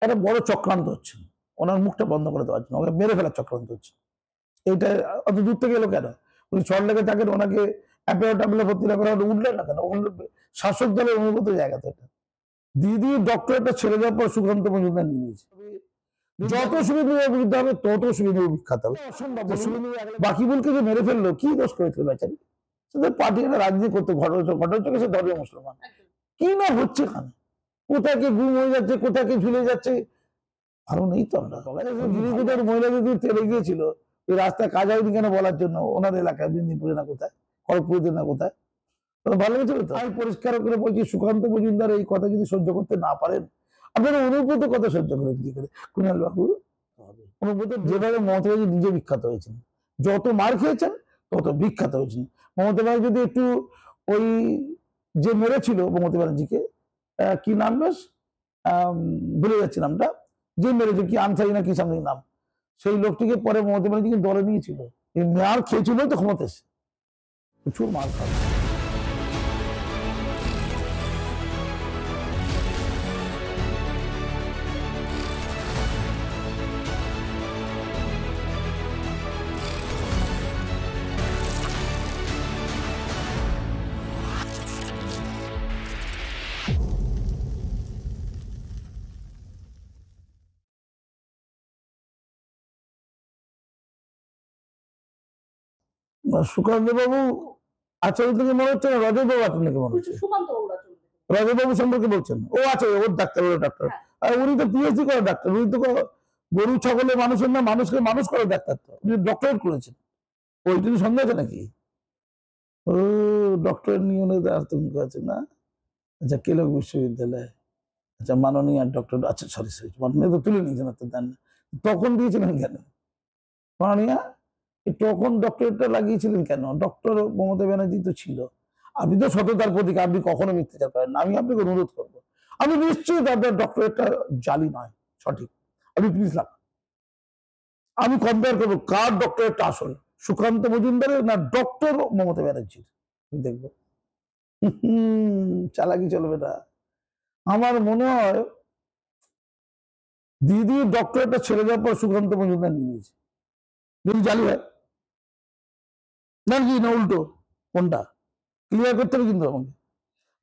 একটা বড় চক্রান্ত হচ্ছে, ওনার মুখটা বন্ধ করে দেওয়ার জন্য, ওকে মেরে ফেলার চক্রান্ত হচ্ছে। এইটা অত দূর থেকে এলো কেন? উনি সল্টলেকে থাকেন, ওনাকে অ্যাপেলো ট্যাপেলো ভর্তি না করে উঠলেন না কেন? শাসক দলের অনুগত জায়গা তো এটা। দিদি ডক্টরেটটা ছেড়ে দেওয়ার পর সুকান্ত মজুমদার নিয়ে নিয়েছে। যত শুভেন্দুর বিরুদ্ধে হবে তত শুভেন্দু বিখ্যাত হবে। বাকিবুলকে যে মেরে ফেললো, কি দোষ করেছিল বেচারি? সেটা পার্টি একটা রাজনীতি করতে, ঘটনা সে ধর্মীয় মুসলমান। কি না হচ্ছে এখানে? কোথায় কে গুম হয়ে যাচ্ছে, কোথায় কে ঝুলে যাচ্ছে, আরো নেই তো আমরা। গিরিপথের মহিলা যদি তেলে গিয়েছিল ওই রাস্তায় কাজ হয়নি কেন বলার জন্য, ওনার এলাকায় মেদিনীপুরে না কোথায়, খড়গপুরে না কোথায়, ভালো লেগেছিল তো। আমি পরিষ্কার করে বলছি, সুকান্ত মজুমদার এই কথা যদি সহ্য করতে না পারেন, আপনারা অনুব্রত কথা সহ্য করেন কি করে? কুণাল বাবু, অনুব্রত যেভাবে মমতা ব্যানার্জি নিজে বিখ্যাত হয়েছেন, যত মার খেয়েছেন তত বিখ্যাত হয়েছেন। মমতা ব্যানার্জি যদি একটু ওই যে মেরেছিল মমতা ব্যানার্জিকে, কি নাম বেশ, ভুলে যাচ্ছি নামটা, যে মেরেছে কি আনসারি না কি সামনে নাম, সেই লোকটিকে পরে মমতা ব্যানার্জি দলে নিয়েছিল। এই মার খেয়েছিল তো ক্ষমতা এসে, প্রচুর মার খাবে। সুকান্ত বাবু আচার্য থেকে মনে হচ্ছে না, রজত বাবু আপনাকে মনে হচ্ছে? রজত বাবু সম্পর্কে বলছেন? ও আছে, ওর ডাক্তার, ওর ডাক্তার। আর উনি তো পিএইচডি করা ডাক্তার, উনি তো গরু ছাগলে মানুষের না, মানুষকে মানুষ করা ডাক্তার, তো উনি ডক্টরেট করেছেন। ওই জন্য সন্দেহ আছে নাকি? ও ডক্টরেট নিয়ে ওনাদের আতঙ্ক আছে না? আচ্ছা, কেলক বিশ্ববিদ্যালয়, আচ্ছা, মাননীয় ডক্টর, আচ্ছা সরি সরি, মাননীয় তো তুলে নিয়েছেন, তো দেন না, তখন দিয়েছিলেন কেন মাননীয়? তখন ডক্টরেটটা লাগিয়েছিলেন কেন? ডক্টর মমতা ব্যানার্জি তো ছিল। আপনি তো সততার প্রতীক, আপনি কখনো মিথ্যাচার করেন না। আমি আপনাকে অনুরোধ করবো, আমি নিশ্চয়ই আপনার ডক্টরেটটা জালি নয়, সঠিক। আপনি প্লিজ লাগান, আমি কম্পেয়ার করবো কার ডক্টরেটটা আসল, সুকান্ত মজুমদারের না ডক্টর মমতা ব্যানার্জির, দেখবো। চালাকি চলবে না। আমার মনে হয় দিদি ডক্টরেটটা ছেড়ে দেওয়ার পর সুকান্ত মজুমদার নিয়ে নিয়েছে, যদি জালি হয়। না কি না উল্টো, কোনটা ক্লিয়ার করতে হবে কিন্তু আমাকে।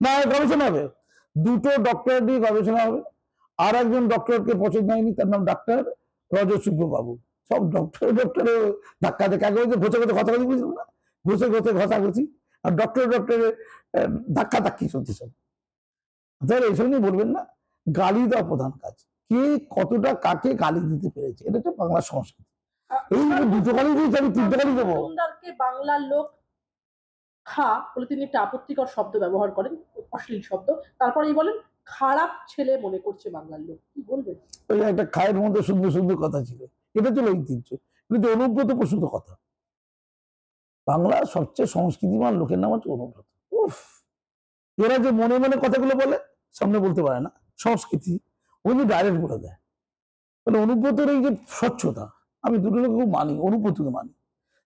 না, গবেষণা হবে, দুটো ডক্টরেট নিয়ে গবেষণা হবে। আর একজন ডক্টরকে পছন্দ হয়নি, তার নাম ডাক্তার রজসুব্র বাবু। সব ডক্টরে ধাক্কা ধাক্কা ঘষে ঘষে ঘষাঘষি বুঝল না, ঘষে ঘষে ঘষাঘষি, আর ডক্টরে ধাক্কা ধাক্কি চলছে সব। তাহলে এইসব নিয়ে বলবেন না। গালি দেওয়া প্রধান কাজ, কে কতটা কাকে গালি দিতে পেরেছে, এটা হচ্ছে বাংলা সংস্কৃতি। এই দুটো গালি দিয়েছে, আমি তিনটে গালি দেবো? বাংলার লোক খা বলে তিনি একটা আপত্তিকর শব্দ ব্যবহার করেন, অশ্লীল শব্দ। তারপরেই বলেন খারাপ ছেলে মনে করছে বাংলার লোক। কি বলবেন? ওই একটা খায়ের মধ্যে সুন্দর সুন্দর কথা ছিল, এটা ছিল ঐতিহ্য, কিন্তু অনুব্রত প্রসূত কথা। বাংলার সবচেয়ে সংস্কৃতিমান লোকের নাম হচ্ছে অনুব্রত। উফ, এরা যে মনে মনে কথাগুলো বলে, সামনে বলতে পারে না, সংস্কৃতি উনি ডাইরেক্ট বলে দেয়। মানে অনুব্রতের এই যে স্বচ্ছতা, আমি দুটো লোক মানি, অনুব্রতকে মানি,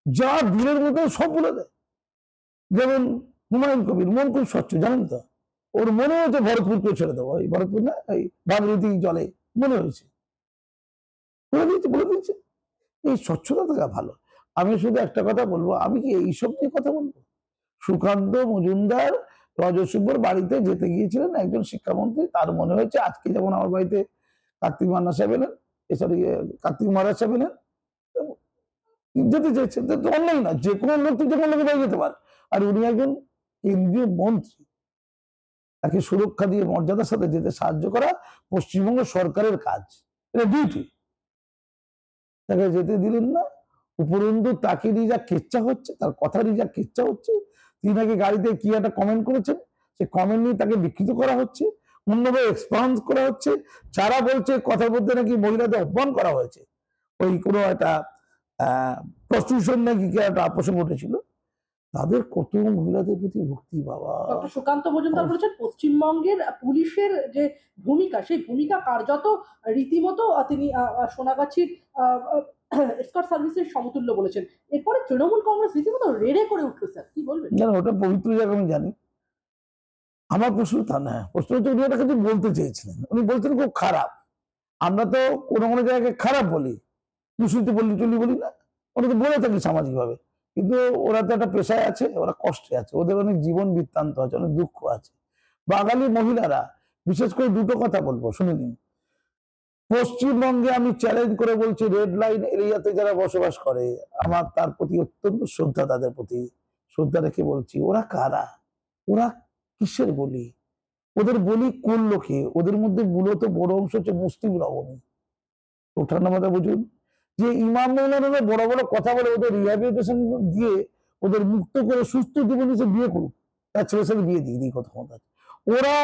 যা দিনের মধ্যে সব বলে দেয়। যেমন হুমায়ুন কবির মন খুব স্বচ্ছ, জানেন তো, ওর মনে হয়েছে ভরতপুরকে ছেড়ে দেবো, এই ভরতপুর না, এই ভাগীরথী জলে মনে হয়েছে, বলে দিয়েছে। এই স্বচ্ছতা থাকা ভালো। আমি শুধু একটা কথা বলবো, আমি কি এইসব নিয়ে কথা বলবো? সুকান্ত মজুমদার রজসুব্বর বাড়িতে যেতে গিয়েছিলেন একজন শিক্ষামন্ত্রী, তার মনে হয়েছে আজকে যেমন আমার বাড়িতে কার্তিক মান্না সাহেব এলেন, সরি কার্তিক মহারাজ সাহেব এলেন, যেতে চেয়েছেন, অন্যায় না, যে কোনো লোক যে কোনো লোকে বাড়ি যেতে পারে। আর উনি একজন কেন্দ্রীয় মন্ত্রী, তাকে সুরক্ষা দিয়ে মর্যাদার সাথে যেতে সাহায্য করা পশ্চিমবঙ্গ সরকারের কাজ, এটা ডিউটি। তাকে যেতে দিলেন না, উপরন্তু তাকে নিয়ে যা কেচ্ছা হচ্ছে, তার কথা নিয়ে যা কেচ্ছা হচ্ছে, তিনি নাকি গাড়িতে কি একটা কমেন্ট করেছেন, সে কমেন্ট নিয়ে তাকে বিকৃত করা হচ্ছে, অন্যভাবে এক্সপান্স করা হচ্ছে। যারা বলছে কথার মধ্যে নাকি মহিলাদের অপমান করা হয়েছে, ওই কোনো একটা প্রস্টিটিউশন নাকি একটা প্রসঙ্গ উঠেছিল, তাদের কত মহিলাদের প্রতি ভক্তি বাবা। ডক্টর সুকান্ত মজুমদার বলেছেন পশ্চিমবঙ্গের পুলিশের যে ভূমিকা, সেই ভূমিকা কার্যত রীতিমতো তিনি সোনাগাছির এসকর্ট সার্ভিসের সমতুল্য বলেছেন। এরপরে তৃণমূল কংগ্রেস রীতিমতো রেড়ে করে উঠলো। স্যার কি বলবেন? না, ওটা পবিত্র জায়গা, আমি জানি। আমার প্রশ্ন তা না, প্রশ্ন হচ্ছে উনি ওটা কিন্তু বলতে চেয়েছিলেন, উনি বলছেন খুব খারাপ, আমরা তো কোনো কোনো জায়গায় খারাপ বলি, দূষিত বলি টলি বলি না, ওরা তো বলে থাকি সামাজিকভাবে, কিন্তু ওরা তো একটা পেশায় আছে, ওরা কষ্টে আছে, ওদের অনেক জীবন বৃত্তান্ত আছে, অনেক দুঃখ আছে। বাঙালি মহিলারা বিশেষ করে দুটো কথা বলবো, শুনে নিন। পশ্চিমবঙ্গে আমি চ্যালেঞ্জ করে বলছি, রেড লাইন এরিয়াতে যারা বসবাস করে, আমার তার প্রতি অত্যন্ত শ্রদ্ধা, তাদের প্রতি শ্রদ্ধা রেখে বলছি, ওরা কারা, ওরা কিসের বলি, ওদের বলি করলো কে? ওদের মধ্যে মূলত বড় অংশ হচ্ছে মুসলিম রমণী। ওঠার নামাটা বুঝুন, যে ইমাম মৌলানারা বড় বড় কথা বলে ওদের রিহ্যাবিলিটেশন দিয়ে ওদের মুক্ত করে সুস্থ জীবনে সে বিয়ে করুক, তার ছেলের সাথে বিয়ে দিয়ে কথা ক্ষমতা আছে। ওরা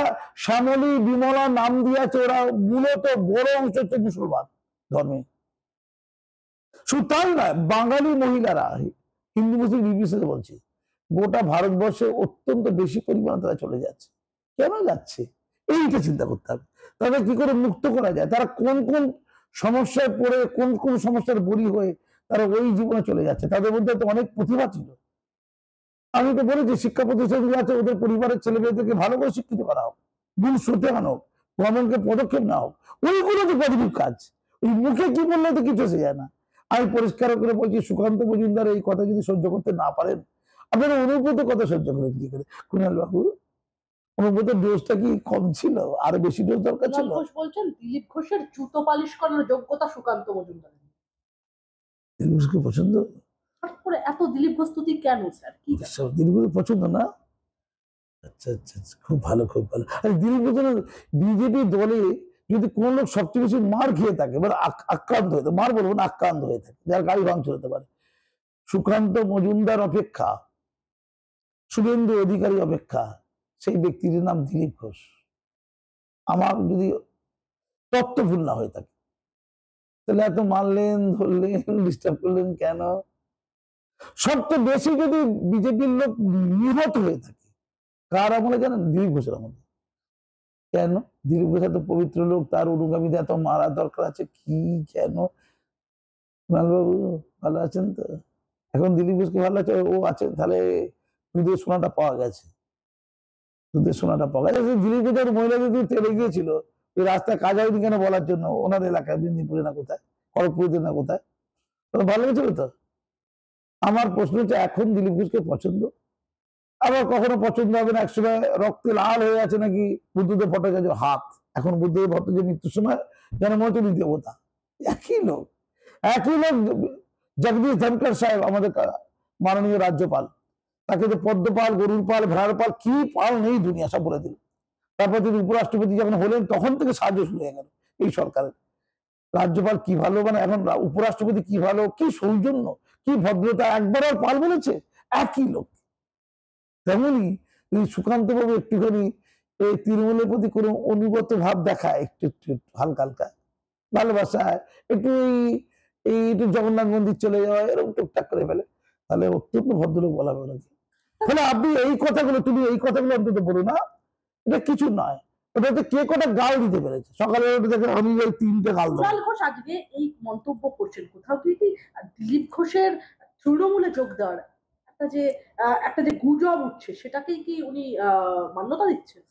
শ্যামলী বিমলা নাম দিয়েছে, ওরা মূলত বড় অংশ হচ্ছে মুসলমান ধর্মে। শুধু তাই নয়, বাঙালি মহিলারা, হিন্দু মুসলিম নির্বিশেষে বলছি, গোটা ভারতবর্ষে অত্যন্ত বেশি পরিমাণে তারা চলে যাচ্ছে। কেন যাচ্ছে এইটা চিন্তা করতে হবে। তাদের কি করে মুক্ত করা যায়, তারা কোন কোন সমস্যায় পড়ে, কোন কোন সমস্যার বলি হয়ে তারা ওই জীবনে চলে যাচ্ছে। তাদের মধ্যে তো অনেক প্রতিভা ছিল। আমি তো বলেছি, শিক্ষা প্রতিষ্ঠানগুলো আছে, ওদের পরিবারের ছেলে মেয়েদেরকে ভালো করে শিক্ষিত করা হোক, গুণ শ্রুতে আনা হোক, গভর্নমেন্টকে পদক্ষেপ নেওয়া হোক, ওইগুলো তো পজিটিভ কাজ। ওই মুখে কি বললে তো কিছু এসে যায় না। আমি পরিষ্কার করে বলছি, সুকান্ত মজুমদার এই কথা যদি সহ্য করতে না পারেন, আপনারা অনুব্রত কথা সহ্য করেন কি করে? কুণাল বাবু, অনুব্রতের ডোজটা কি কম ছিল, আরো বেশি ডোজ দরকার ছিল? কুণাল ঘোষ বলছেন দিলীপ ঘোষের জুতো পালিশ করার যোগ্যতা সুকান্ত মজুমদার। দিলীপ ঘোষকে পছন্দ? হঠাৎ করে এত দিলীপ ঘোষ স্তুতি কেন স্যার, কি আচ্ছা, দিলীপ ঘোষ পছন্দ না? আচ্ছা আচ্ছা আচ্ছা, খুব ভালো খুব ভালো। আরে দিলীপ ঘোষ বিজেপি দলে যদি কোন লোক সবচেয়ে বেশি মার খেয়ে থাকে, এবার আক্রান্ত হয়ে থাকে, মার বলবো না, আক্রান্ত হয়ে থাকে, যার গাড়ি ভাঙচুর হতে পারে, সুকান্ত মজুমদার অপেক্ষা, শুভেন্দু অধিকারী অপেক্ষা সেই ব্যক্তিটির নাম দিলীপ ঘোষ। আমার যদি তত্ত্ব ভুল না হয়ে থাকে, তাহলে এত মারলেন, ধরলেন, ডিস্টার্ব করলেন কেন? সবচেয়ে বেশি যদি বিজেপির লোক নিহত হয়ে থাকে কার আমলে জানেন? দিলীপ ঘোষের আমলে। কেন? দিলীপ ঘোষ এত পবিত্র লোক, তার অনুগামীদের এত মারা দরকার আছে কি? কেন? বাবু ভালো আছেন তো? এখন দিলীপ ঘোষকে ভালো আছে, ও আছে, তাহলে দুধের সোনাটা পাওয়া গেছে, দুধের সোনাটা পাওয়া গেছে। দিলীপ ঘোষ আর মহিলা যদি তেলে গিয়েছিল, ওই রাস্তায় কাজ হয়নি কেন বলার জন্য, ওনার এলাকায় মেদিনীপুরে না কোথায়, খড়গপুরে না কোথায়, ভালো হয়েছিল তো। আমার প্রশ্ন হচ্ছে, এখন দিলীপ ঘোষকে পছন্দ, আবার কখনো পছন্দ হবে না। একসময় রক্তে লাল হয়ে আছে নাকি বুদ্ধদেব ভট্টাচার্য হাত, এখন বুদ্ধদেব ভট্টাচার্য মৃত্যুর সময় যেন মনে হচ্ছে দেবতা। একই লোক, একই লোক। জগদীশ ধনকর সাহেব, আমাদের মাননীয় রাজ্যপাল, তাকে তো পদ্মপাল, গরুর পাল, ভেড়ার পাল, কি পাল নেই দুনিয়া সব বলে দিল। তারপর তিনি উপরাষ্ট্রপতি যখন হলেন, তখন থেকে সাহায্য শুরু হয়ে গেল এই সরকারের। রাজ্যপাল কি ভালো, মানে এখন উপরাষ্ট্রপতি কি ভালো, কি সৌজন্য, কি ভদ্রতা, একবার আর পাল বলেছে, একই লোক। তেমনি সুকান্ত বাবু একটুখানি এই তৃণমূলের প্রতি কোনো অনুগত ভাব দেখায়, একটু একটু হালকা হালকা ভালোবাসায়, একটু এই একটু জগন্নাথ মন্দির চলে যাওয়া, এরকম টুকটাক করে ফেলে, তাহলে অত্যন্ত ভদ্রলোক বলা হবে নাকি? তাহলে আপনি এই কথাগুলো, তুমি এই কথাগুলো অন্তত বলো না, এটা কিছু নয়। ওটাতে কে কটা গাল দিতে পেরেছে, সকালে উঠে দেখে আমি ওই 3টে গাল দেবো। কুণাল ঘোষ আজকে এই মন্তব্য করছেন, কোথাও কি দিলীপ ঘোষের তৃণমূলে যোগ দেওয়ার একটা যে গুজব উঠছে, সেটাকেই কি উনি মান্যতা দিচ্ছেন?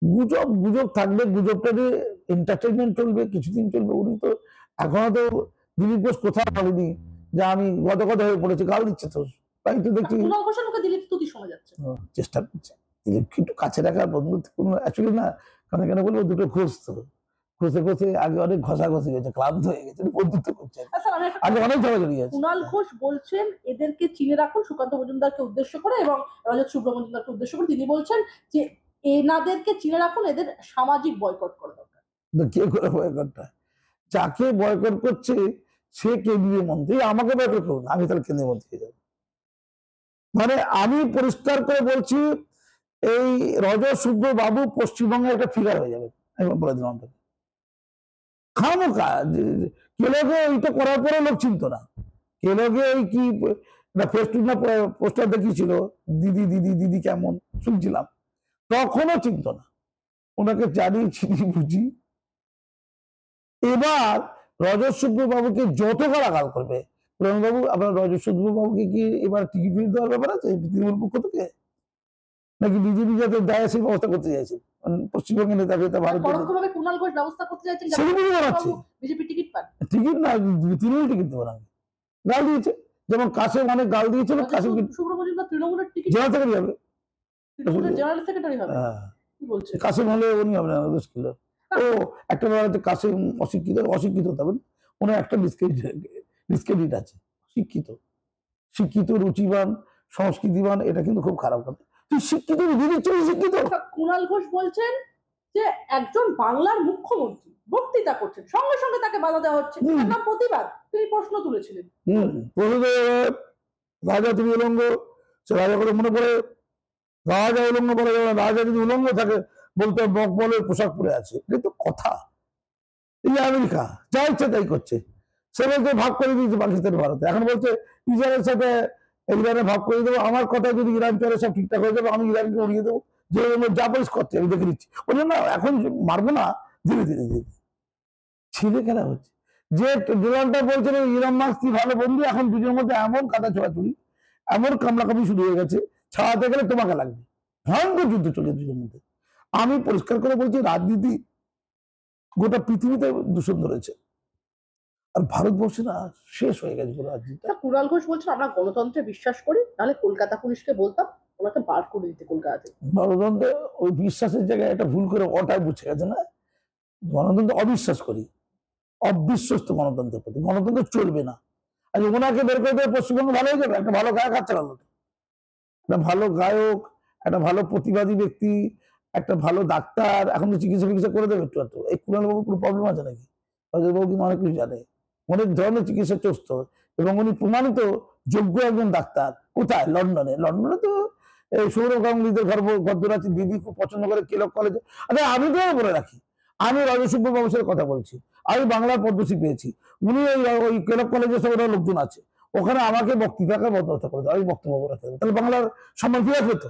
গুজব গুজব থাকবে, গুজবটা দিয়ে এন্টারটেনমেন্ট চলবে, কিছুদিন চলবে। উনি তো এখনো তো দিলীপ ঘোষ কোথাও বলেনি যে আমি গদগদ হয়ে পড়েছি, গাল দিচ্ছে তো, তাই তো দেখছি। কুণাল ঘোষের মুখে দিলীপ স্তুতি শোনা যাচ্ছে। চেষ্টা করছে দিলীপকে একটু কাছে রাখার, বন্ধুত্ব অ্যাকচুয়ালি না, কেন কেন বলবো, দুটো ঘুষ তো ঘষে ঘষে আগে অনেক ঘষাঘষি হয়েছে, ক্লান্ত হয়ে গেছে, বন্ধুত্ব করছে, আগে অনেক ঝগড়াঝাড়ি আছে। কুণাল ঘোষ বলছেন এদেরকে চিনে রাখুন, সুকান্ত মজুমদারকে উদ্দেশ্য করে এবং রজত শুভ্র মজুমদারকে উদ্দেশ্য করে তিনি বলছেন যে এনাদেরকে চিনে রাখুন, এদের সামাজিক বয়কট করা দরকার। কে করে বয়কটটা? যাকে বয়কট করছে সে কেন্দ্রীয় মন্ত্রী, আমাকে বয়কট করুন, আমি তাহলে কেন্দ্রীয় মন্ত্রী হয়ে যাবো। মানে আমি পরিষ্কার করে বলছি, এই রজত শুভ্র বাবু পশ্চিমবঙ্গের একটা ফিগার হয়ে যাবে, আমি বলে দিলাম। খামোকা কেলোকে এইটা করার পরে লোক চিনত না, কেলোকে ওই কি ফেসবুক না পোস্টার দেখিয়েছিল, দিদি দিদি দিদি কেমন শুনছিলাম, তখনও চিনত না। ওনাকে জানি, চিনি, বুঝি। এবার রজত শুভ্র বাবুকে যত গালাগাল করবে, বাবু আপনার রজত শুভ্র বাবুকে কি এবার টিকিট ফিরিয়ে দেওয়ার ব্যাপার আছে তৃণমূল পক্ষ থেকে, নাকি বিজেপি যাতে দায় সেই ব্যবস্থা করতে চাইছেন? পশ্চিমবঙ্গের নেতা ফেতা ভারতের পরোক্ষভাবে কুণাল ঘোষ ব্যবস্থা করতে চাইছেন সেগুলো বানাচ্ছে বিজেপি টিকিট পান। টিকিট না, তৃণমূল টিকিট দেবো না, গাল দিয়েছে, যেমন কাশিম অনেক গাল দিয়েছিল, কাশিম শুভ্র মজুমদার তৃণমূলের টিকিট জেলা থেকে যাবে, তৃণমূলের জেনারেল সেক্রেটারি হবে, কি বলছে? কাশিম হলে উনি হবে না, মুশকিল। ও একটা ব্যাপারে কাশিম অশিক্ষিত হতে হবে, ওনার একটা ডিসক্রেডিট আছে, শিক্ষিত রুচিবান সংস্কৃতিবান, এটা কিন্তু খুব খারাপ কথা। তুই শিক্ষিত শিক্ষিত। কুণাল ঘোষ বলছেন যে একজন বাংলার মুখ্যমন্ত্রী বক্তৃতা করছেন, সঙ্গে সঙ্গে তাকে বাধা দেওয়া হচ্ছে, তার প্রতিবাদ তিনি প্রশ্ন তুলেছিলেন। রাজা তুমি উলঙ্গ, সে রাজা করে মনে পড়ে রাজা উলঙ্গ বলে, রাজা যদি উলঙ্গ থাকে বলতে বকবলের পোশাক পরে আছে, এটা তো কথা। এই আমেরিকা যা ইচ্ছে তাই করছে, সে বলছে ভাগ করে দিয়েছে পাকিস্তান ভারতে, এখন বলছে ইসরায়েলের সাথে ইরানে ভাগ করে দেবো, আমার কথা যদি ইরান চলে সব ঠিকঠাক হয়ে যাবে, আমি ইরানকে উড়িয়ে দেবো, যে যা পারিস করছে আমি দেখে নিচ্ছি। ওই জন্য এখন মারবো না, ধীরে ধীরে ছিঁড়ে খেলা হচ্ছে। যে ডোনাল্ড ট্রাম্প বলছিল ইলন মাস্ক কি ভালো বন্ধু, এখন দুজনের মধ্যে এমন কাদা ছোড়াছুড়ি, এমন কামড়াকামড়ি শুরু হয়ে গেছে, ছাড়াতে গেলে তোমাকে লাগবে, ভয়ঙ্কর যুদ্ধ চলে দুজনের মধ্যে। আমি পরিষ্কার করে বলছি, রাজনীতি গোটা পৃথিবীতে দূষণ ধরেছে, আর ভারতবর্ষে না শেষ হয়ে গেছে পুরো রাজনীতি। কুণাল ঘোষ বলছেন আমরা গণতন্ত্রে বিশ্বাস করি, নাহলে কলকাতা পুলিশকে বলতাম ওনাকে বার করে দিতে কলকাতাতে। গণতন্ত্রে ওই বিশ্বাসের জায়গায় একটা ভুল করে ওটাই বুঝে গেছে না, গণতন্ত্র অবিশ্বাস করি, অবিশ্বস্ত গণতন্ত্রের প্রতি, গণতন্ত্র চলবে না। আর ওনাকে বের করে দেবে পশ্চিমবঙ্গ ভালো হয়ে যাবে, একটা ভালো গায়ক হাত চালালো, একটা ভালো গায়ক, একটা ভালো প্রতিবাদী ব্যক্তি, একটা ভালো ডাক্তার, এখন তো চিকিৎসা করে দেবে একটু। এই কুণাল বাবুর কোনো প্রবলেম আছে নাকি? অজয় বাবু কিন্তু অনেক কিছু জানে, অনেক ধরনের চিকিৎসা চস্ত, এবং উনি প্রমাণিত যোগ্য একজন ডাক্তার। কোথায়? লন্ডনে। লন্ডনে তো সৌরভ গাঙ্গুলিদের গদ্দর আছে, দিদি খুব পছন্দ করে কেলক কলেজে। আচ্ছা আমি তো বলে রাখি, আমি রাজসুব্র বাবুর সাথে কথা বলছি, আমি বাংলার পদ্মশ্রী পেয়েছি, উনি ওই কেলক কলেজের সব লোকজন আছে, ওখানে আমাকে বক্তৃতাকে বদলতা করে দেয়, আমি বক্তব্য রাখতে হবে, তাহলে বাংলার সম্মান ফিরে আসবে তো।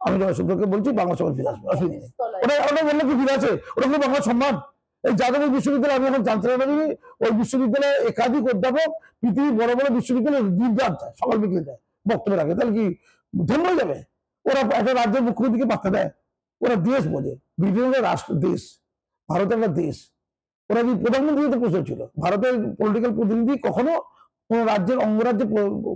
আমি রাজসুব্রকে বলছি বাংলা সম্মান ফিরে আসবে, অসুবিধা নেই। ওটা বললে কি ফিরে আছে? ওটা কিন্তু বাংলার সম্মান। এই যাদবের বিশ্ববিদ্যালয়, আমি এখন জানতে পারি, ওই বিশ্ববিদ্যালয়ে একাধিক অধ্যাপক পৃথিবীর বড় বড় বিশ্ববিদ্যালয়ে দুর্দান্ত যায়, সকাল বিকেল যায় বক্তব্য রাখে, তাহলে কি ধন্য হয়ে যাবে? ওরা একটা রাজ্যের মুখ্যমন্ত্রীকে পাত্তা দেয়? ওরা দেশ বোঝে, ব্রিটেনের রাষ্ট্র দেশ, ভারত একটা দেশ। ওরা কি প্রধানমন্ত্রী তো প্রশ্ন ছিল, ভারতের পলিটিক্যাল প্রতিনিধি কখনো কোন রাজ্যের অঙ্গরাজ্যের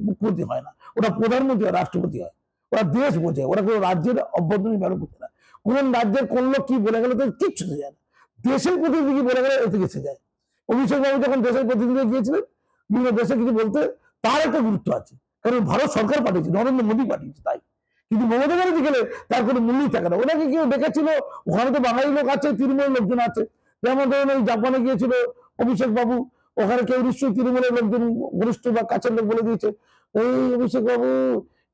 মুখ্যমন্ত্রী হয় না, ওরা প্রধানমন্ত্রী হয়, রাষ্ট্রপতি হয়। ওরা দেশ বোঝে, ওরা কোনো রাজ্যের অভ্যন্তরীণ ব্যাপার বোঝে না। কোন রাজ্যের কোন লোক কি বলে গেলে তো কিচ্ছু যায় না, দেশের প্রতিনিধি কি বলে গেলে এতে গেছে যায়। অভিষেক বাবু যখন দেশের প্রতিনিধি গিয়েছিলেন বিভিন্ন দেশে কিছু বলতে, তার একটা গুরুত্ব আছে, কারণ ভারত সরকার পাঠিয়েছে, নরেন্দ্র মোদী পাঠিয়েছে তাই। কিন্তু মমতা ব্যানার্জি গেলে তার কোনো মূল্যই থাকে না। ওনাকে কেউ ডেকেছিল, ওখানে তো বাঙালি লোক আছে, তৃণমূলের লোকজন আছে, যেমন ধরুন ওই জাপানে গিয়েছিল অভিষেক বাবু, ওখানে কেউ নিশ্চয়ই তৃণমূলের লোকজন ঘনিষ্ঠ বা কাছের লোক বলে দিয়েছে, এই অভিষেক বাবু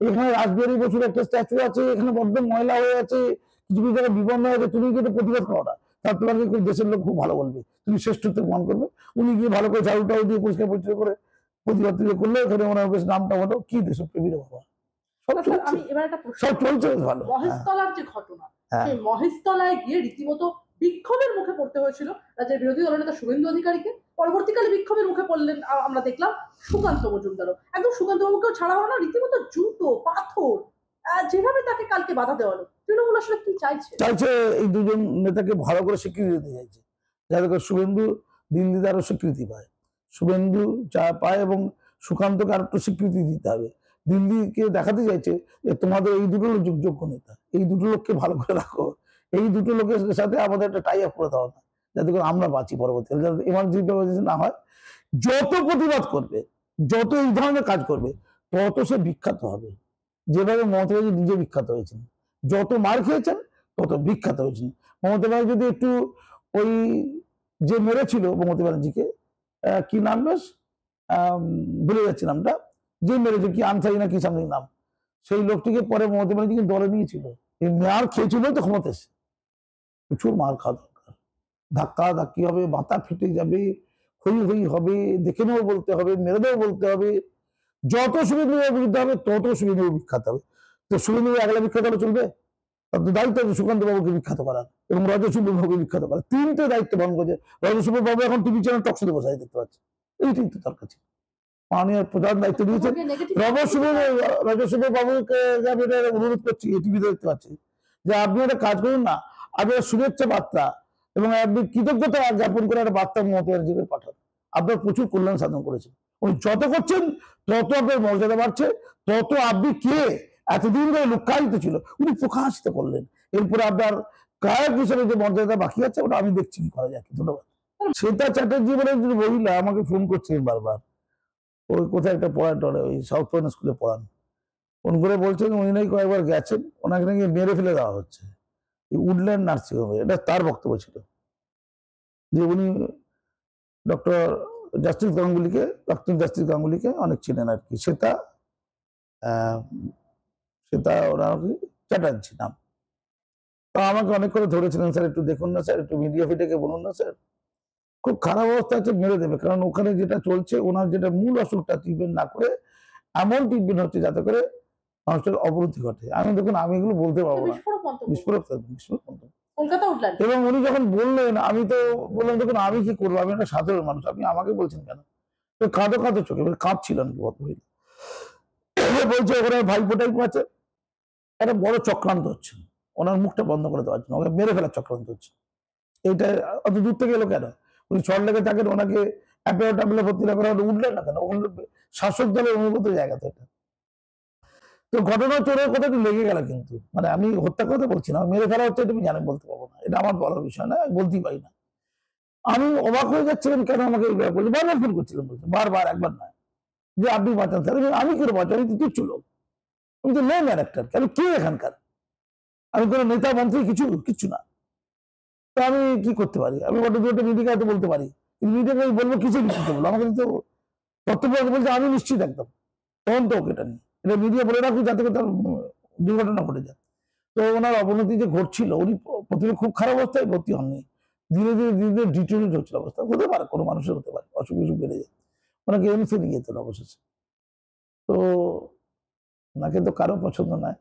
এখানে রাসবিহারী বসুর একটা স্ট্যাচু আছে, এখানে বড্ড ময়লা হয়ে আছে, কিছু কিছু জায়গায় বিবর্ণ হয়ে আছে, তুমি কিন্তু প্রতিবাদ করো না, তার তোমাকে খুব দেশের লোক খুব ভালো বলবে, তুমি শ্রেষ্ঠত্ব প্রমাণ করবে। উনি গিয়ে ভালো করে ঝাড়ু টাড়ু দিয়ে পরিষ্কার পরিচ্ছন্ন করে প্রতিবাদ করলে এখানে ওনার বেশ নামটা হলো কি দেশপ্রেমী রে বাবা। আমি এবার একটা প্রশ্ন, সব চলছে ভালো। মহেশতলার যে ঘটনা, সেই মহেশতলায় গিয়ে রীতিমতো বিক্ষোভের মুখে পড়তে হয়েছিল রাজ্যের বিরোধী দলনেতা শুভেন্দু অধিকারীকে। পরবর্তীকালে বিক্ষোভের মুখে পড়লেন আমরা দেখলাম সুকান্ত মজুমদারও। একদম সুকান্ত বাবুকেও ছাড়া হলো না, রীতিমতো জুতো পাথর যেভাবে তাকে কালকে বাধা দেওয়া হলো। তৃণমূল আসলে কি চাইছে? চাইছে এই দুজন নেতাকে ভালো করে স্বীকৃতি দিতে চাইছে, যাতে করে শুভেন্দু দিল্লিতে আরো স্বীকৃতি পায়, শুভেন্দু যা পায়, এবং সুকান্তকে আরো একটু স্বীকৃতি দিতে হবে। দিল্লিকে দেখাতে চাইছে যে তোমাদের এই দুটো লোক যোগ্য নেতা, এই দুটো লোককে ভালো করে রাখো, এই দুটো লোকের সাথে আমাদের একটা টাই আপ করে দেওয়া না, যাতে করে আমরা বাঁচি পরবর্তীকালে, যাতে এমার্জেন্সি না হয়। যত প্রতিবাদ করবে, যত এই ধরনের কাজ করবে, তত সে বিখ্যাত হবে, যেভাবে মমতা ব্যানার্জি নিজে বিখ্যাত হয়েছেন। যত মার খেয়েছেন তত বিখ্যাত হয়েছেন। মমতা ব্যানার্জি যদি একটু ওই যে মেরেছিল মমতা ব্যানার্জিকে, কি নাম বেশ ভুলে যাচ্ছি নামটা, যে মেরেছে কি আনসারি না কি সামথিং নাম, সেই লোকটিকে পরে মমতা ব্যানার্জিকে দলে নিয়েছিল, এই মার খেয়েছিল তো ক্ষমতা এসে। প্রচুর মার খাওয়া দরকার, ধাক্কা ধাক্কি হবে, মাথা ফেটে যাবে, হই হই হবে, দেখে নেও বলতে হবে, মেরে দেও বলতে হবে। যত শুভেন্দু বিরুদ্ধে হবে তত শুভেন্দু বিখ্যাত হবে। তো শুভেন্দু একলা বিখ্যাত হলে চলবে? তার তো দায়িত্ব আছে সুকান্ত বাবুকে বিখ্যাত করার এবং রাজসুব্র বাবুকে বিখ্যাত করার, তিনটে দায়িত্ব পালন করছে। রাজসুব্র বাবু এখন টিভি চ্যানেল টকশোতে বসাই দেখতে পাচ্ছে, এইটাই তো তার কাছে মাননীয় প্রধান দায়িত্ব দিয়েছেন। রাজসুব্র বাবুকে আমি অনুরোধ করছি, টিভিতে দেখতে পাচ্ছি, যে আপনি একটা কাজ করুন না, আপনি একটা শুভেচ্ছা বার্তা এবং আপনি কৃতজ্ঞতা জ্ঞাপন করে একটা বার্তা মমতা ব্যানার্জিকে পাঠান। আপনার প্রচুর কল্যাণ সাধন করেছেন। উনি যত করছেন তত আপনার মর্যাদা বাড়ছে, তত আপনি কে এতদিন ধরে লুক্কায়িত ছিল উনি প্রকাশিত করলেন। এরপরে আপনার গায়ক হিসেবে যে মর্যাদা বাকি আছে ওটা আমি দেখছি কি করা যায়। ধন্যবাদ। শ্বেতা চ্যাটার্জি বলে একজন মহিলা আমাকে ফোন করছিলেন বারবার, ওই কোথায় একটা পড়ান টড়ে, ওই সাউথ পয়েন্ট স্কুলে পড়ান। ফোন করে বলছেন উনি নাকি কয়েকবার গেছেন, ওনাকে নাকি মেরে ফেলে দেওয়া হচ্ছে উডল্যান্ড নার্সিং হোমে। এটা তার বক্তব্য ছিল যে উনি ডক্টর জাস্টিস গাঙ্গুলিকে, ডক্টর জাস্টিস গাঙ্গুলিকে অনেক চিনেন আর কি। সেটা সেটা ওনার চ্যাটার্জি নাম। তো আমাকে অনেক করে ধরেছিলেন, স্যার একটু দেখুন না স্যার, একটু মিডিয়া ফিটেকে বলুন না স্যার, খুব খারাপ অবস্থা আছে, মেরে দেবে। কারণ ওখানে যেটা চলছে, ওনার যেটা মূল অসুখটা ট্রিটমেন্ট না করে এমন ট্রিটমেন্ট হচ্ছে যাতে করে মানুষের অবনতি ঘটে। আমি দেখুন আমি এগুলো বলতে পারবো না, বিস্ফোরক মন্তব্য বিস্ফোরক মন্তব্য। কলকাতা উঠলেন। এবং উনি যখন বললেন আমি তো বললাম দেখুন আমি কি করবো, আমি একটা সাধারণ মানুষ, আপনি আমাকে বলছেন কেন? তো কাঁদো কাঁদো চোখে, কাঁদছিলেন কি ভদ্রমহিলা। বলছে ওখানে ভাইপোটাই আছে, একটা বড় চক্রান্ত হচ্ছে, ওনার মুখটা বন্ধ করে দেওয়ার জন্য ওকে মেরে ফেলার চক্রান্ত হচ্ছে। এইটা অত দূর থেকে এলো কেন? উনি চট লেগে থাকেন, ওনাকে অ্যাপেলো ট্যাপেলো ভর্তি না করে উঠলেন না কেন? ওখানে শাসক দলের অনুগত জায়গা তো এটা। তো ঘটনা চোরের কথাটি লেগে গেল, কিন্তু মানে আমি হত্যা কথা বলছি না, মেরে ফেলা হচ্ছে তুমি জানেন বলতে পারবো না, এটা আমার বলার বিষয় না, বলতেই পারি না। আমি অবাক হয়ে যাচ্ছিলাম কেন আমাকে এই ব্যাপার বলছে, বারবার ফোন করছিলাম, বলছে বারবার, একবার না, যে আপনি বাঁচান স্যার। আমি কেন বাঁচান? আমি তো তুচ্ছ লোক, আমি তো নো ক্যারেক্টার, আমি কে এখানকার? আমি কোনো নেতা মন্ত্রী কিছু না। তো আমি কি করতে পারি? আমি বড় দুটো মিডিয়াকে তো বলতে পারি, কিন্তু মিডিয়াকে বলবো কিছু নিশ্চিত বলবো, আমাকে তো কর্তব্য বলতে আমি নিশ্চিত একদম তদন্ত হোক এটা নিয়ে, এটা মিডিয়া বলে রাখুক যাতে করে তার দুর্ঘটনা ঘটে যায়। তো ওনার অবনতি যে ঘটছিল, উনি প্রথমে খুব খারাপ অবস্থায় ভর্তি হননি, ধীরে ধীরে ধীরে ধীরে ডিটোরিয়েট হচ্ছিল অবস্থা। হতে পারে, কোনো মানুষের হতে পারে, অসুখ বিসুখ বেড়ে যায়, ওনাকে এমসে নিয়ে যেতেন অবশেষে। তো ওনাকে তো কারো পছন্দ নয়,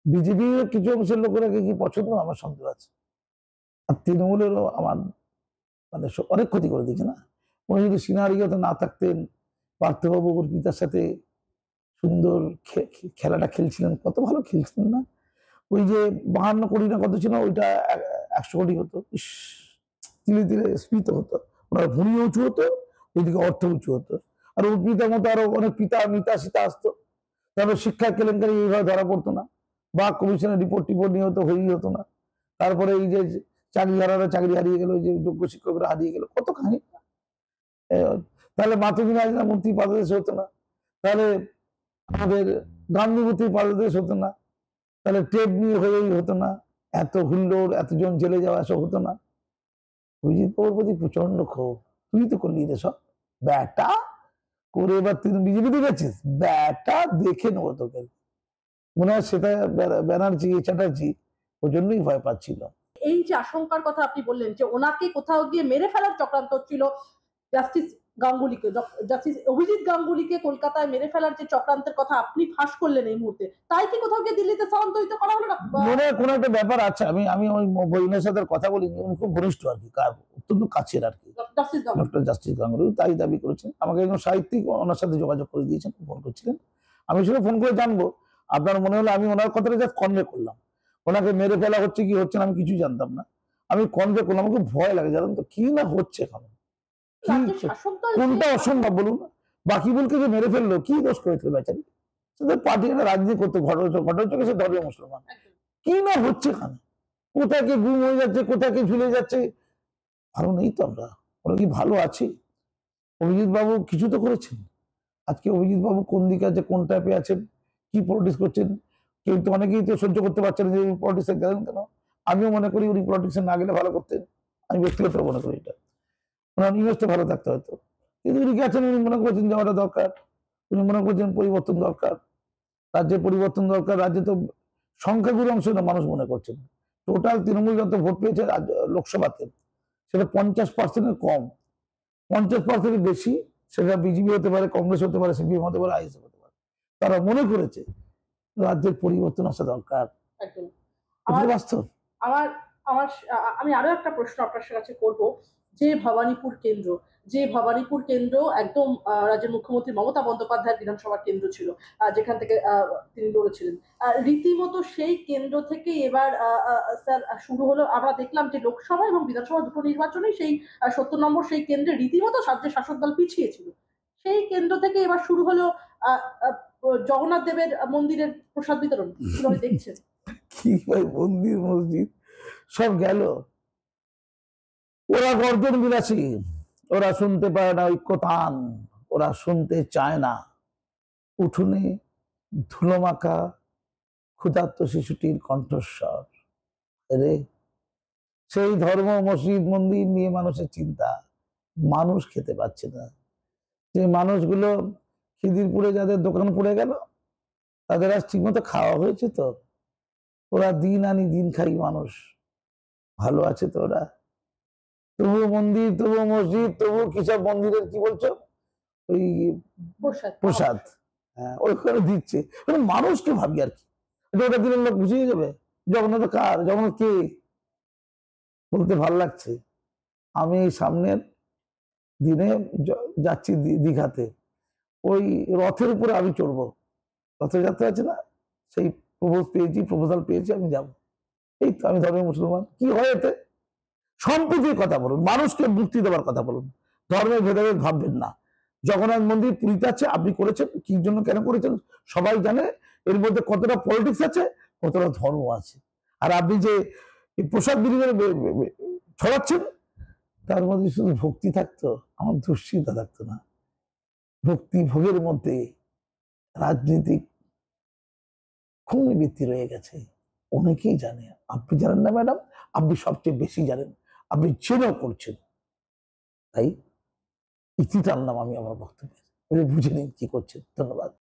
বিজেপি কিছু অংশের লোকেরাকে কি পছন্দ আমার সন্দেহ আছে। আর তৃণমূলেরও আমার মানে অনেক ক্ষতি করে দিয়েছে না। উনি যদি সিনারিওতে না থাকতেন, পার্থবাবু ওর পিতার সাথে সুন্দর খেলাটা খেলছিলেন, কত ভালো খেলছিলেন না? ওই যে 52 কোটি না কত ছিল, ওইটা 100 কোটি হতো, ধীরে ধীরে স্ফীত হতো, ওনার ভূমি উঁচু হতো, ওইদিকে অর্থ উঁচু হতো। আর ওর পিতার মতো আরো অনেক পিতা মিতা সীতা আসতো, তারপর শিক্ষা কেলেঙ্কারি এইভাবে ধরা পড়তো না, বা কমিশনের রিপোর্ট টিপোর্ট নিয়ে হতো, হয়েই হতো না। তারপরে এই যে চাকরি হারিয়ে গেল, যে যোগ্য শিক্ষকরা হারিয়ে গেল, কত কাহিনী। তাহলে মাতৃ মূর্তি পাদদেশ হতো না, তাহলে আমাদের গান্ধীমূর্তির পাদদেশ হতো না, তাহলে টেপ নিয়ে হয়েই হতো না, এত হুল্লোড়, এতজন জেলে যাওয়া এসব হতো না। অভিজিৎ বাবুর প্রতি প্রচন্ড ক্ষোভ, তুই তো করলি রে সব ব্যাটা করে, এবার তুই বিজেপিতে গেছিস, ব্যাটা দেখে নেবো তোকে। মনে হয় সেটা ব্যানার্জি চ্যাটার্জি ওই জন্যই ভয় পাচ্ছিল। এই যে আশঙ্কার কথা আপনি বললেন যে ওনাকে কোথাও গিয়ে মেরে ফেলার চক্রান্ত হচ্ছিল, জাস্টিস গাঙ্গুলিকে, জাস্টিস অভিজিৎ গাঙ্গুলিকে কলকাতায় মেরে ফেলার যে চক্রান্তের কথা আপনি ফাঁস করলেন এই মুহূর্তে, তাই কি কোথাও গিয়ে দিল্লিতে স্থানান্তরিত করা হলো না? মনে হয় কোনো একটা ব্যাপার আছে। আমি ওই বইনের সাথে কথা বলিনি, উনি খুব ঘনিষ্ঠ আর কি, কার অত্যন্ত কাছের আর কি, ডক্টর জাস্টিস গাঙ্গুলি তাই দাবি করেছেন। আমাকে একজন সাহিত্যিক ওনার সাথে যোগাযোগ করে দিয়েছেন, ফোন করছিলেন, আমি শুধু ফোন করে জানবো। আপনার মনে হলো আমি ওনার কথাটা জাস্ট কনভে করলাম, ওনাকে মেরে ফেলা হচ্ছে কি হচ্ছে না আমি কিছু জানতাম না, আমি কনভে করলাম। আমাকে ভয় লাগে, জানেন তো কি না হচ্ছে এখন, কোনটা অসম্ভব বলুন? বাকি বলকে যে মেরে ফেললো, কি দোষ করেছিল বেচারি? সেটা পার্টি একটা রাজনীতি করতে, ঘটনা সে ধর্মীয় মুসলমান, কি না হচ্ছে এখানে, কোথায় কে গুম হয়ে যাচ্ছে, কোথায় কে ঝুলে যাচ্ছে। ভালো নেই তো আমরা, ওরা কি ভালো আছি? অভিজিৎ বাবু কিছু তো করেছেন। আজকে অভিজিৎ বাবু কোন দিকে আছে, কোন টাইপে আছেন, কি পলিটিক্স করছেন, কেউ তো অনেকেই তো সহ্য করতে পারছেন যে পলিটিক্সে গেলেন কেন। আমিও মনে করি উনি পলিটিক্সে না গেলে ভালো করতেন, আমি ব্যক্তিগত মনে করি এটা, ওনার ইমেজটা ভালো থাকতে হতো। কিন্তু উনি গেছেন, উনি মনে করছেন যাওয়াটা দরকার, উনি মনে করছেন পরিবর্তন দরকার, রাজ্যে পরিবর্তন দরকার। রাজ্যে তো সংখ্যাগুরু অংশ না মানুষ মনে করছেন, টোটাল তৃণমূল যত ভোট পেয়েছে লোকসভাতে সেটা 50%-এর কম, 50%-এর বেশি সেটা বিজেপি হতে পারে, কংগ্রেস হতে পারে, সিপিএম হতে পারে, আইএসএফ হতে পারে। তারা মনে করেছে রাজ্যের পরিবর্তন আসা দরকার, বাস্তব। আমি আরো একটা প্রশ্ন আপনার কাছে করব যে ভবানীপুর কেন্দ্র, যে ভবানীপুর কেন্দ্র একদম রাজ্যের মুখ্যমন্ত্রী মমতা বন্দ্যোপাধ্যায়ের বিধানসভার কেন্দ্র ছিল, যেখান থেকে তিনি লড়েছিলেন। রীতিমতো সেই কেন্দ্র থেকে এবার স্যার শুরু হলো। আমরা দেখলাম যে লোকসভা এবং বিধানসভা দুটো নির্বাচনেই সেই ৭০ নম্বর সেই কেন্দ্রে রীতিমতো রাজ্যের শাসক দল পিছিয়ে ছিল। সেই কেন্দ্র থেকে এবার শুরু হলো আ আ জগন্নাথ দেবের মন্দিরের প্রসাদ বিতরণ। কিভাবে দেখছেন? কি ভাই, মন্দির মসজিদ সব গেল। ওরা গর্জন বিলাসী, ওরা শুনতে পায় না ঐক্যতান, ওরা শুনতে চায় না উঠোনে ধুলো মাখা ক্ষুধার্ত শিশুটির কণ্ঠস্বর। রে, সেই ধর্ম মসজিদ মন্দির নিয়ে মানুষের চিন্তা, মানুষ খেতে পাচ্ছে না। যে মানুষগুলো খিদিরপুরে যাদের দোকান পড়ে গেল, তাদের আজ ঠিকমতো খাওয়া হয়েছে তো? ওরা দিন আনি দিন খাই মানুষ, ভালো আছে তো ওরা? তবু মন্দির, তবু মসজিদ, তবু কিসব মন্দিরের কি বলছো ওই প্রসাদ, হ্যাঁ ওইখানে দিচ্ছে। মানুষকে ভাবি আর কি, ওটা দিনের লোক বুঝিয়ে যাবে জগন্নাথ কার, জগন্নাথ কে বলতে ভাল লাগছে। আমি সামনের দিনে যাচ্ছি দীঘাতে, ওই রথের উপরে আমি চড়বো, রথযাত্রা আছে না, সেই প্রপোজাল পেয়েছি, আমি যাব। এই তো, আমি ধর্মের মুসলমান, কি হয় এতে? সম্প্রীতির কথা বলুন, মানুষকে মুক্তি দেওয়ার কথা বলুন, ধর্মের ভেদাভেদ ভাববেন না। জগন্নাথ মন্দির পুরীতে আছে, আপনি করেছেন, কি জন্য কেন করেছেন সবাই জানে। এর মধ্যে কতটা পলিটিক্স আছে, কতটা ধর্ম আছে। আর আপনি যে প্রসাদ বিনিময়ে ছড়াচ্ছেন, তার মধ্যে শুধু ভক্তি থাকতো, আমার দুশ্চিন্তা থাকতো না। ভক্তি ভোগের মধ্যে রাজনীতিক খুনবৃত্তি রয়ে গেছে, অনেকেই জানে। আপনি জানেন না ম্যাডাম, আপনি সবচেয়ে বেশি জানেন, আপনি জেনেও করছেন। তাই ইতি টানলাম আমি আমার বক্তব্যে, বুঝে নিন কি করছেন। ধন্যবাদ।